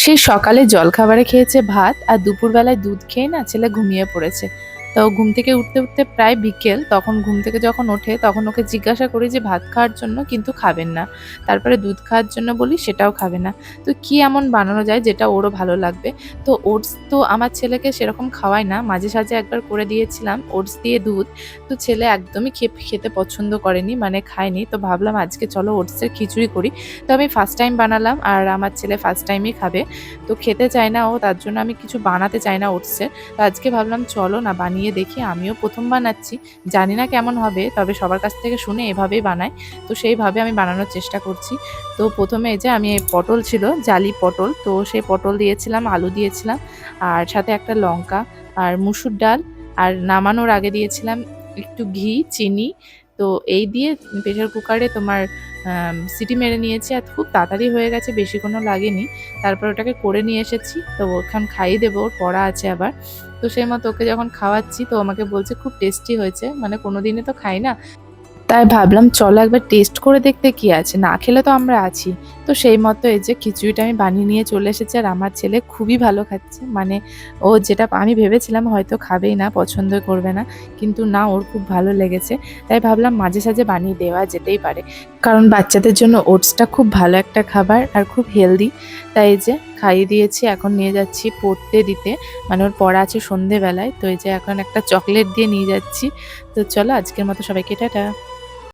সে সকালে জলখাবারে খেয়েছে ভাত আর দুপুরবেলায় দুধ খেয়ে না ছেলে ঘুমিয়ে পড়েছে। তো ঘুম থেকে উঠতে উঠতে প্রায় বিকেল, তখন ঘুম থেকে যখন ওঠে তখন ওকে জিজ্ঞাসা করি যে ভাত খাওয়ার জন্য, কিন্তু খাবেন না। তারপরে দুধ খাওয়ার জন্য বলি, সেটাও খাবে না। তো কি এমন বানানো যায় যেটা ওরও ভালো লাগবে? তো ওটস তো আমার ছেলেকে সেরকম খাওয়াই না, মাঝে সাঝে একবার করে দিয়েছিলাম ওটস দিয়ে দুধ। তো ছেলে একদমই খেতে পছন্দ করেনি, মানে খায়নি। তো ভাবলাম আজকে চলো ওটসের খিচুড়ি করি। তো আমি ফার্স্ট টাইম বানালাম আর আমার ছেলে ফার্স্ট টাইমই খাবে। তো খেতে চায় না ও, তার জন্য আমি কিছু বানাতে চাই না ওটসের। তো আজকে ভাবলাম চলো না বানিয়ে দেখি, আমিও প্রথম বানাচ্ছি, জানি না কেমন হবে, তবে সবার কাছ থেকে শুনে এভাবেই বানাই। তো সেইভাবে আমি বানানোর চেষ্টা করছি। তো প্রথমে এই যে আমি এই পটল ছিল, জালি পটল, তো সেই পটল দিয়েছিলাম, আলু দিয়েছিলাম, আর সাথে একটা লঙ্কা আর মুসুর ডাল, আর নামানোর আগে দিয়েছিলাম একটু ঘি, চিনি। তো এই দিয়ে প্রেশার কুকারে তোমার সিটি মেরে নিয়েছি, আর খুব তাড়াতাড়ি হয়ে গেছে, বেশিক্ষণও লাগেনি। তারপর ওটাকে করে নিয়ে এসেছি, তো ওখান খাইয়ে দেবো, ওর পড়া আছে আবার। তো সেই মতো ওকে যখন খাওয়াচ্ছি তো আমাকে বলছে খুব টেস্টি হয়েছে, মানে কোনোদিনই তো খাই না, তাই ভাবলাম চলো একবার টেস্ট করে দেখতে কি আছে, না খেলে তো আমরা আছি। তো সেই মতো এই যে খিচুড়িটা আমি বানিয়ে নিয়ে চলে এসেছি, আর আমার ছেলে খুবই ভালো খাচ্ছে। মানে ও যেটা আমি ভেবেছিলাম হয়তো খাবেই না, পছন্দ করবে না, কিন্তু না, ওর খুব ভালো লেগেছে। তাই ভাবলাম মাঝে সাঝে বানিয়ে দেওয়া যেতেই পারে, কারণ বাচ্চাদের জন্য ওটসটা খুব ভালো একটা খাবার আর খুব হেলদি। তাই এই যে খাইয়ে দিয়েছি, এখন নিয়ে যাচ্ছি পড়তে দিতে, মানে ওর পড়া আছে সন্ধেবেলায়। তো এই যে এখন একটা চকলেট দিয়ে নিয়ে যাচ্ছি। তো চলো আজকের মতো সবাইকে টাটা।